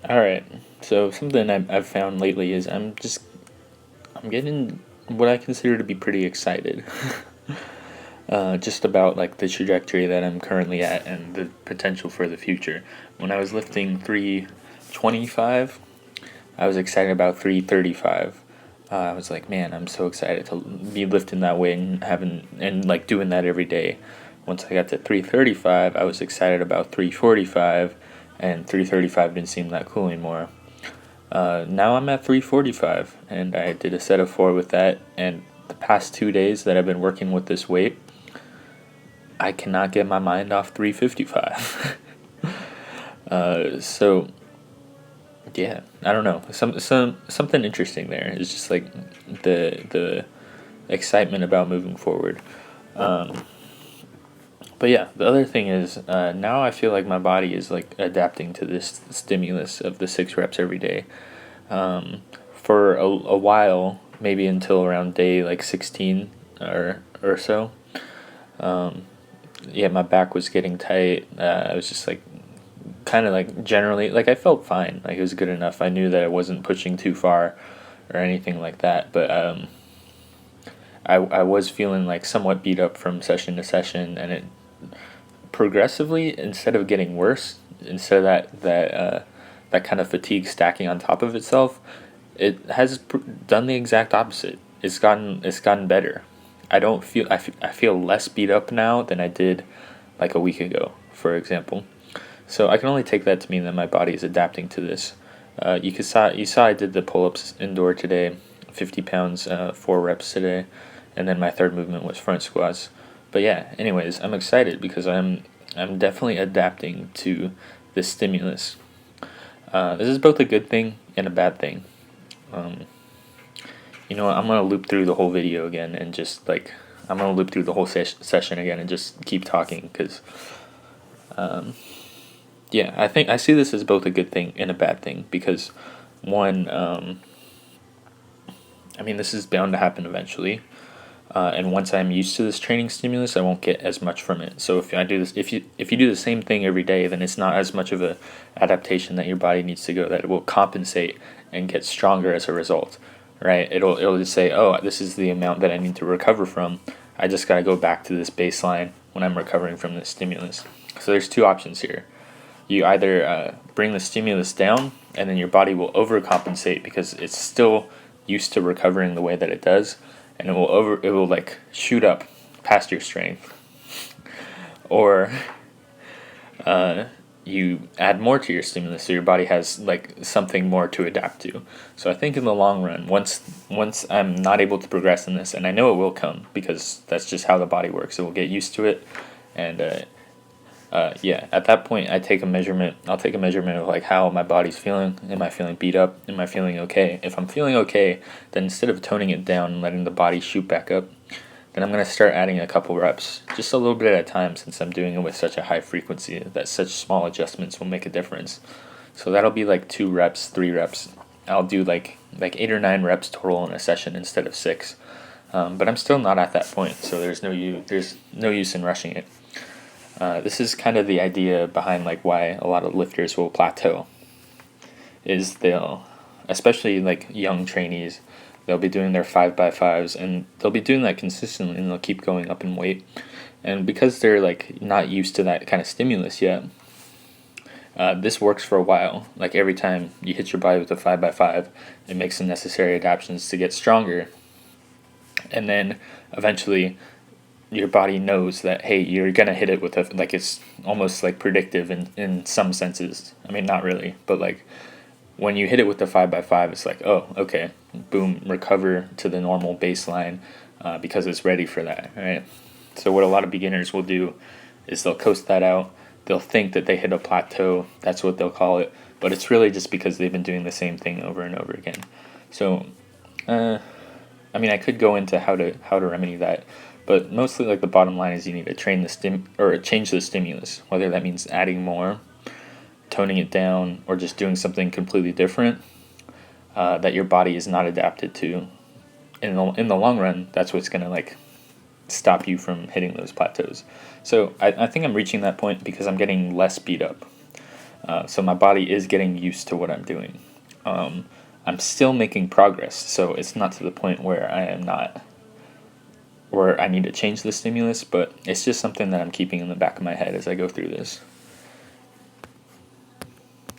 All right. So something I've found lately is I'm getting what I consider to be pretty excited, just about like the trajectory that I'm currently at and the potential for the future. When I was lifting 325, I was excited about 335. I was like, man, I'm so excited to be lifting that weight and having and like doing that every day. Once I got to 335, I was excited about 345, and 335 didn't seem that cool anymore. Now I'm at 345, and I did a set of four with that. And the past 2 days that I've been working with this weight, I cannot get my mind off 355. So yeah, I don't know. Something interesting there. It's just like the excitement about moving forward. But yeah, the other thing is now I feel like my body is like adapting to this stimulus of the 6 reps every day. For a while, maybe until around day like 16 or so. Yeah, my back was getting tight. I was just like kind of like generally like I felt fine. Like it was good enough. I knew that I wasn't pushing too far or anything like that. But I was feeling like somewhat beat up from session to session, and it progressively, instead of getting worse, instead of that kind of fatigue stacking on top of itself, it has done the exact opposite. It's gotten better. I feel less beat up now than I did like a week ago, for example. So I can only take that to mean that my body is adapting to this. You saw I did the pull ups indoor today, 50 pounds, 4 reps today, and then my third movement was front squats. But yeah, anyways, I'm excited because I'm definitely adapting to this stimulus. This is both a good thing and a bad thing. Um, you know what? I'm gonna loop through the whole video again and just like I'm gonna loop through the whole session again and just keep talking because yeah, I think I see this as both a good thing and a bad thing because one, I mean, this is bound to happen eventually. And once I'm used to this training stimulus, I won't get as much from it. So if I do this, if you do the same thing every day, then it's not as much of a adaptation that your body needs to go. That it will compensate and get stronger as a result, right? It'll just say, oh, this is the amount that I need to recover from. I just gotta go back to this baseline when I'm recovering from this stimulus. So there's two options here. You either bring the stimulus down, and then your body will overcompensate because it's still used to recovering the way that it does, and it will like shoot up past your strength, or you add more to your stimulus so your body has like something more to adapt to. So I think in the long run, once I'm not able to progress in this, and I know it will come because that's just how the body works, it will get used to it, and yeah, at that point, I take a measurement. I'll take a measurement of like how my body's feeling. Am I feeling beat up? Am I feeling okay? If I'm feeling okay, then instead of toning it down and letting the body shoot back up, then I'm gonna start adding a couple reps, just a little bit at a time, since I'm doing it with such a high frequency that such small adjustments will make a difference. So that'll be like 2 reps, 3 reps. I'll do like 8 or 9 reps total in a session instead of 6. But I'm still not at that point, so there's no use in rushing it. This is kind of the idea behind like why a lot of lifters will plateau. Is they'll, especially like young trainees, they'll be doing their 5x5s and they'll be doing that consistently and they'll keep going up in weight. And because they're like not used to that kind of stimulus yet, this works for a while. Like every time you hit your body with a 5x5, it makes the necessary adaptations to get stronger. And then eventually your body knows that, hey, you're gonna hit it with a, like, it's almost like predictive in some senses. I mean, not really, but like when you hit it with the 5x5, it's like, oh, okay, boom, recover to the normal baseline, because it's ready for that, right? So what a lot of beginners will do is they'll coast that out. They'll think that they hit a plateau. That's what they'll call it, but it's really just because they've been doing the same thing over and over again. So I mean, I could go into how to remedy that, but mostly like the bottom line is you need to train the change the stimulus, whether that means adding more, toning it down, or just doing something completely different that your body is not adapted to. In the long run, that's what's gonna like stop you from hitting those plateaus. So I think I'm reaching that point because I'm getting less beat up. So my body is getting used to what I'm doing. I'm still making progress, so it's not to the point where I need to change the stimulus, but it's just something that I'm keeping in the back of my head as I go through this.